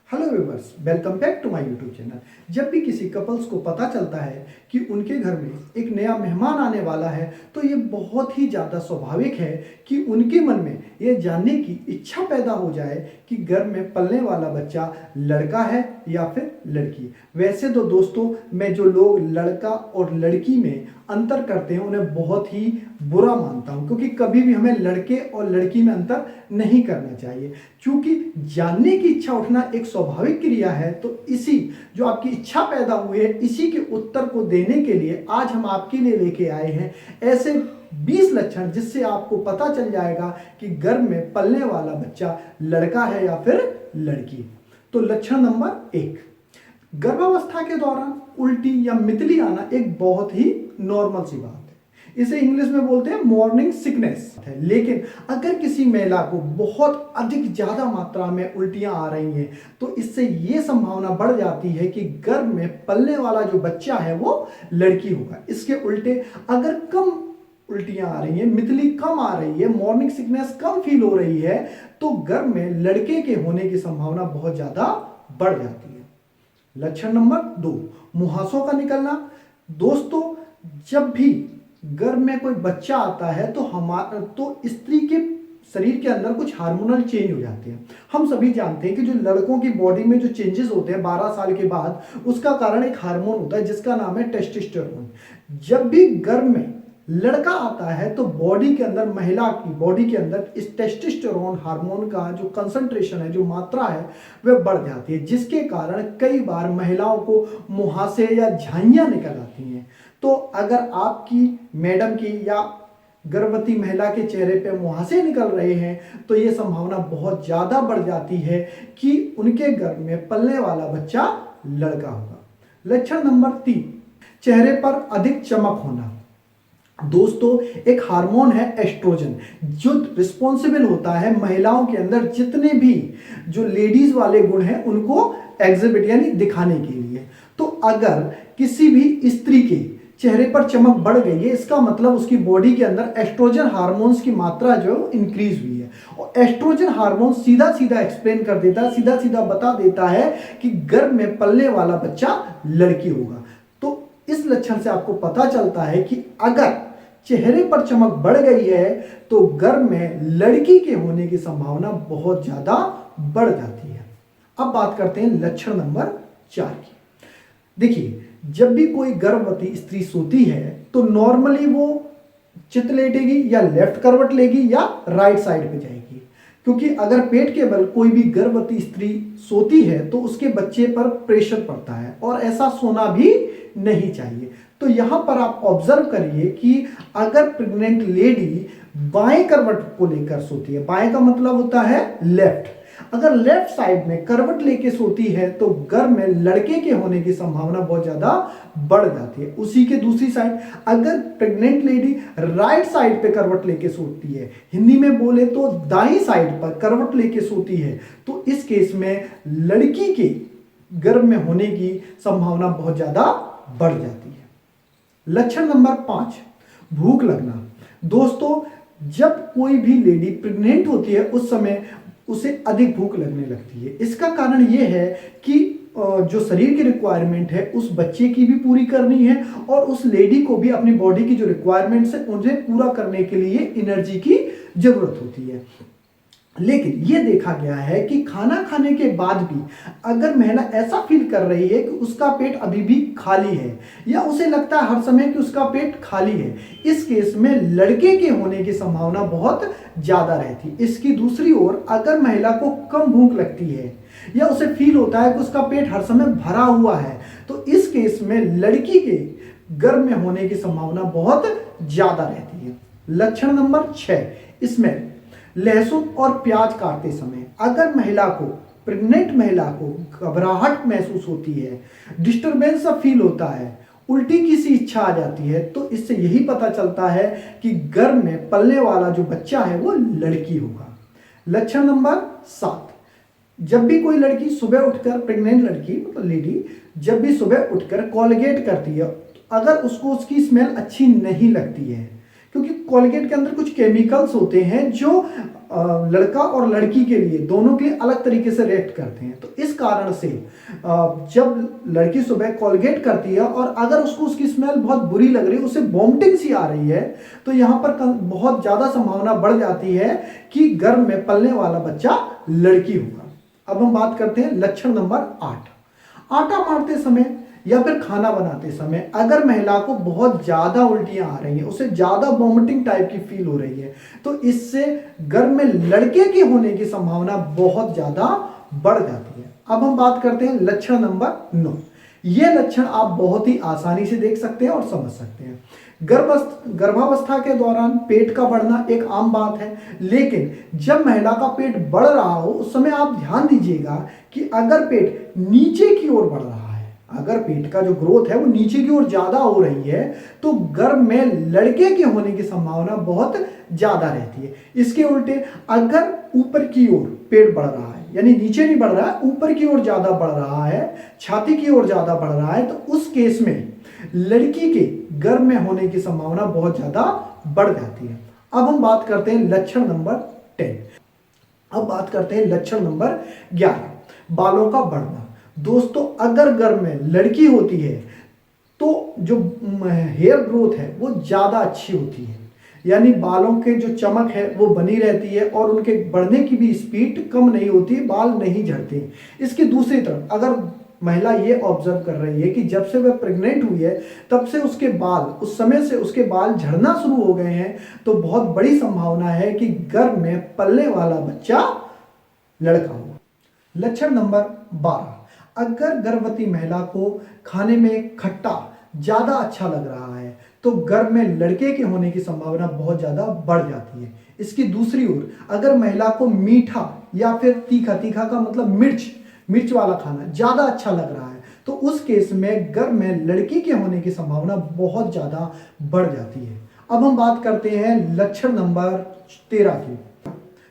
Hello viewers, welcome back to my YouTube channel. जब भी किसी कपल्स को पता चलता है कि उनके घर में एक नया मेहमान आने वाला है तो ये बहुत ही ज़्यादा स्वाभाविक है कि उनके मन में ये जानने की इच्छा पैदा हो जाए कि घर में पलने वाला बच्चा लड़का है या फिर लड़की। वैसे तो दोस्तों, मैं जो लोग लड़का और लड़की में अंतर करते हैं उन्हें बहुत ही बुरा मानता हूं, क्योंकि कभी भी हमें लड़के और लड़की में अंतर नहीं करना चाहिए। क्योंकि जानने की इच्छा उठना एक स्वाभाविक क्रिया है, तो इसी जो आपकी इच्छा पैदा हुई है इसी के उत्तर को देने के लिए आज हम आपके लिए लेके आए हैं ऐसे 20 लक्षण जिससे आपको पता चल जाएगा कि घर में पलने वाला बच्चा लड़का है या फिर लड़की। तो लक्षण नंबर 1, गर्भावस्था के दौरान उल्टी या मितली आना एक बहुत ही नॉर्मल सी बात है। इसे इंग्लिश में बोलते हैं मॉर्निंग सिकनेस है। लेकिन अगर किसी महिला को बहुत अधिक ज्यादा मात्रा में उल्टियां आ रही हैं तो इससे ये संभावना बढ़ जाती है कि गर्भ में पलने वाला जो बच्चा है वो लड़की होगा। इसके उल्टे अगर कम उल्टियां आ रही हैं, मितली कम आ रही है, मॉर्निंग सिकनेस कम फील हो रही है तो गर्भ में लड़के के होने की संभावना बहुत ज्यादा बढ़ जाती है। लक्षण नंबर 2, मुहासों का निकलना। दोस्तों, जब भी गर्भ में कोई बच्चा आता है तो स्त्री के शरीर के अंदर कुछ हार्मोनल चेंज हो जाते हैं। हम सभी जानते हैं कि जो लड़कों की बॉडी में जो चेंजेस होते हैं 12 साल के बाद, उसका कारण एक हार्मोन होता है जिसका नाम है टेस्टोस्टेरोन। जब भी गर्भ में लड़का आता है तो बॉडी के अंदर, महिला की बॉडी के अंदर इस टेस्टोस्टेरोन हार्मोन का जो कंसंट्रेशन है, जो मात्रा है, वह बढ़ जाती है, जिसके कारण कई बार महिलाओं को मुहासे या झाइयां निकल आती हैं। तो अगर आपकी मैडम की या गर्भवती महिला के चेहरे पे मुहासे निकल रहे हैं तो ये संभावना बहुत ज्यादा बढ़ जाती है कि उनके गर्भ में पलने वाला बच्चा लड़का होगा। लक्षण नंबर 3, चेहरे पर अधिक चमक होना। दोस्तों, एक हार्मोन है एस्ट्रोजन जो रिस्पॉन्सिबल होता है महिलाओं के अंदर जितने भी जो लेडीज वाले गुण हैं उनको एग्जिबिट यानी दिखाने के लिए। तो अगर किसी भी स्त्री के चेहरे पर चमक बढ़ गई है, इसका मतलब उसकी बॉडी के अंदर एस्ट्रोजन हार्मोन्स की मात्रा जो इंक्रीज हुई है। और एस्ट्रोजन हार्मोन सीधा सीधा एक्सप्लेन कर देता है, सीधा सीधा बता देता है कि गर्भ में पलने वाला बच्चा लड़की होगा। तो इस लक्षण से आपको पता चलता है कि अगर चेहरे पर चमक बढ़ गई है तो गर्भ में लड़की के होने की संभावना बहुत ज्यादा बढ़ जाती है। अब बात करते हैं लक्षण नंबर 4 की। देखिए, जब भी कोई गर्भवती स्त्री सोती है तो नॉर्मली वो चित लेटेगी या लेफ्ट करवट लेगी या राइट साइड पे जाएगी, क्योंकि अगर पेट के बल कोई भी गर्भवती स्त्री सोती है तो उसके बच्चे पर प्रेशर पड़ता है और ऐसा सोना भी नहीं चाहिए। तो यहां पर आप ऑब्जर्व करिए कि अगर प्रेग्नेंट लेडी बाएं करवट को लेकर सोती है, बाएं का मतलब होता है लेफ्ट, अगर लेफ्ट साइड में करवट लेके सोती है तो गर्भ में लड़के के होने की संभावना बहुत ज्यादा बढ़ जाती है। उसी के दूसरी साइड अगर प्रेग्नेंट लेडी राइट साइड पे करवट लेके सोती है, हिंदी में बोले तो दाई साइड पर करवट लेके सोती है, तो इस केस में लड़की के गर्भ में होने की संभावना बहुत ज्यादा बढ़ जाती है। लक्षण नंबर 5, भूख लगना। दोस्तों, जब कोई भी लेडी प्रेग्नेंट होती है उस समय उसे अधिक भूख लगने लगती है। इसका कारण यह है कि जो शरीर की रिक्वायरमेंट है उस बच्चे की भी पूरी करनी है और उस लेडी को भी अपनी बॉडी की जो रिक्वायरमेंट्स है उन्हें पूरा करने के लिए एनर्जी की जरूरत होती है। लेकिन यह देखा गया है कि खाना खाने के बाद भी अगर महिला ऐसा फील कर रही है कि उसका पेट अभी भी खाली है या उसे लगता है हर समय कि उसका पेट खाली है, इस केस में लड़के के होने की संभावना बहुत ज्यादा रहती है। इसकी दूसरी ओर अगर महिला को कम भूख लगती है या उसे फील होता है कि उसका पेट हर समय भरा हुआ है तो इस केस में लड़की के गर्भ में होने की संभावना बहुत ज्यादा रहती है। लक्षण नंबर 6, इसमें लहसुन और प्याज काटते समय अगर महिला को, प्रेग्नेंट महिला को घबराहट महसूस होती है, डिस्टरबेंस सा फील होता है, उल्टी की सी इच्छा आ जाती है, तो इससे यही पता चलता है कि गर्भ में पलने वाला जो बच्चा है वो लड़की होगा। लक्षण नंबर 7, जब भी कोई लड़की सुबह उठकर, प्रेग्नेंट लड़की मतलब लेडी जब भी सुबह उठकर कॉलगेट करती है, अगर उसको उसकी स्मेल अच्छी नहीं लगती है, क्योंकि कोलगेट के अंदर कुछ केमिकल्स होते हैं जो लड़का और लड़की के लिए दोनों के लिए अलग तरीके से रिएक्ट करते हैं। तो इस कारण से जब लड़की सुबह कोलगेट करती है और अगर उसको उसकी स्मेल बहुत बुरी लग रही है, उसे वॉमिटिंग सी आ रही है, तो यहाँ पर बहुत ज़्यादा संभावना बढ़ जाती है कि गर्भ में पलने वाला बच्चा लड़की होगा। अब हम बात करते हैं लक्षण नंबर 8। आटा मारते समय या फिर खाना बनाते समय अगर महिला को बहुत ज़्यादा उल्टियाँ आ रही हैं, उसे ज़्यादा वॉमिटिंग टाइप की फील हो रही है, तो इससे गर्भ में लड़के के होने की संभावना बहुत ज़्यादा बढ़ जाती है। अब हम बात करते हैं लक्षण नंबर 9। ये लक्षण आप बहुत ही आसानी से देख सकते हैं और समझ सकते हैं। गर्भावस्था के दौरान पेट का बढ़ना एक आम बात है, लेकिन जब महिला का पेट बढ़ रहा हो उस समय आप ध्यान दीजिएगा कि अगर पेट नीचे की ओर बढ़ रहा है, अगर पेट का जो ग्रोथ है वो नीचे की ओर ज्यादा हो रही है, तो गर्भ में लड़के के होने की संभावना बहुत ज्यादा रहती है। इसके उल्टे अगर ऊपर की ओर पेट बढ़ रहा है, यानी नीचे नहीं बढ़ रहा है, ऊपर की ओर ज्यादा बढ़ रहा है, छाती की ओर ज्यादा बढ़ रहा है, तो उस केस में लड़की के गर्भ में होने की संभावना बहुत ज्यादा बढ़ जाती है। अब हम बात करते हैं लक्षण नंबर 10। अब बात करते हैं लक्षण नंबर 11, बालों का बढ़ना। दोस्तों, अगर गर्भ में लड़की होती है तो जो हेयर ग्रोथ है वो ज़्यादा अच्छी होती है, यानी बालों के जो चमक है वो बनी रहती है और उनके बढ़ने की भी स्पीड कम नहीं होती, बाल नहीं झड़ते। इसकी दूसरी तरफ अगर महिला ये ऑब्जर्व कर रही है कि जब से वह प्रेग्नेंट हुई है तब से उसके बाल, उस समय से उसके बाल झड़ना शुरू हो गए हैं, तो बहुत बड़ी संभावना है कि गर्भ में पलने वाला बच्चा लड़का हो। लक्षण नंबर 12, अगर गर्भवती महिला को खाने में खट्टा ज़्यादा अच्छा लग रहा है तो गर्भ में लड़के के होने की संभावना बहुत ज़्यादा बढ़ जाती है। इसकी दूसरी ओर अगर महिला को मीठा या फिर तीखा, तीखा का मतलब मिर्च वाला खाना ज़्यादा अच्छा लग रहा है, तो उस केस में गर्भ में लड़की के होने की संभावना बहुत ज़्यादा बढ़ जाती है। अब हम बात करते हैं लक्षण नंबर 13 की।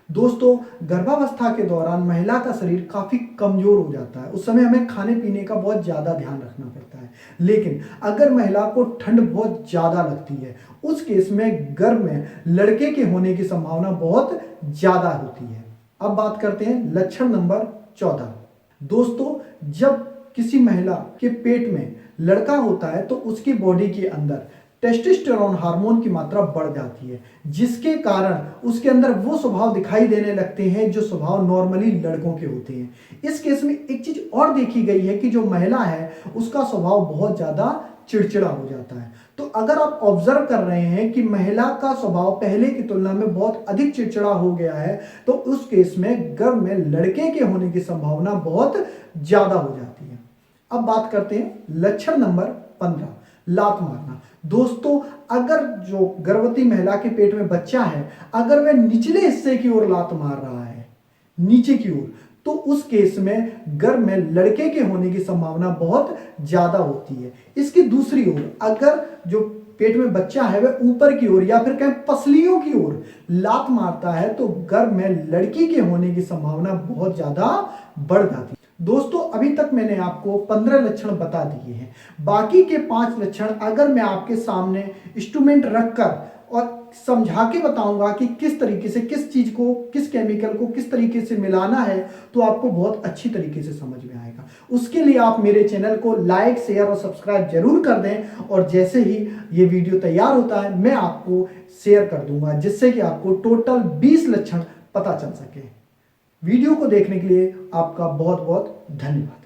दोस्तों, गर्भावस्था के दौरान महिला का शरीर काफ़ी कमज़ोर हो जाता है, उस समय हमें खाने पीने का बहुत ज़्यादा ध्यान रखना पड़ता है। लेकिन अगर महिला को ठंड बहुत ज़्यादा लगती है, उस केस में गर्भ में लड़के के होने की संभावना बहुत ज़्यादा होती है। अब बात करते हैं लक्षण नंबर 14। दोस्तों, जब किसी महिला के पेट में लड़का होता है तो उसकी बॉडी के अंदर टेस्टोस्टेरोन हार्मोन की मात्रा बढ़ जाती है, जिसके कारण उसके अंदर वो स्वभाव दिखाई देने लगते हैं जो स्वभाव नॉर्मली लड़कों के होते हैं। इस केस में एक चीज और देखी गई है कि जो महिला है उसका स्वभाव बहुत ज्यादा चिड़चिड़ा हो जाता है। तो अगर आप ऑब्जर्व कर रहे हैं कि महिला का स्वभाव पहले की तुलना में बहुत अधिक चिड़चिड़ा हो गया है, तो उस केस में गर्भ में लड़के के होने की संभावना बहुत ज्यादा हो जाती है। अब बात करते हैं लक्षण नंबर 15, लात मारना। दोस्तों, अगर जो गर्भवती महिला के पेट में बच्चा है, अगर वह निचले हिस्से की ओर लात मार रहा है, नीचे की ओर, तो उस केस में गर्भ में लड़के के होने की संभावना बहुत ज्यादा होती है। इसकी दूसरी ओर अगर जो पेट में बच्चा है वह ऊपर की ओर या फिर कहीं पसलियों की ओर लात मारता है, तो गर्भ में लड़की के होने की संभावना बहुत ज्यादा बढ़ जाती है। दोस्तों, अभी तक मैंने आपको 15 लक्षण बता दिए हैं। बाकी के 5 लक्षण अगर मैं आपके सामने इंस्ट्रूमेंट रखकर और समझा के बताऊंगा कि किस तरीके से किस चीज को, किस केमिकल को किस तरीके से मिलाना है, तो आपको बहुत अच्छी तरीके से समझ में आएगा। उसके लिए आप मेरे चैनल को लाइक, शेयर और सब्सक्राइब जरूर कर दें, और जैसे ही ये वीडियो तैयार होता है मैं आपको शेयर कर दूंगा, जिससे कि आपको टोटल 20 लक्षण पता चल सके। वीडियो को देखने के लिए आपका बहुत बहुत धन्यवाद।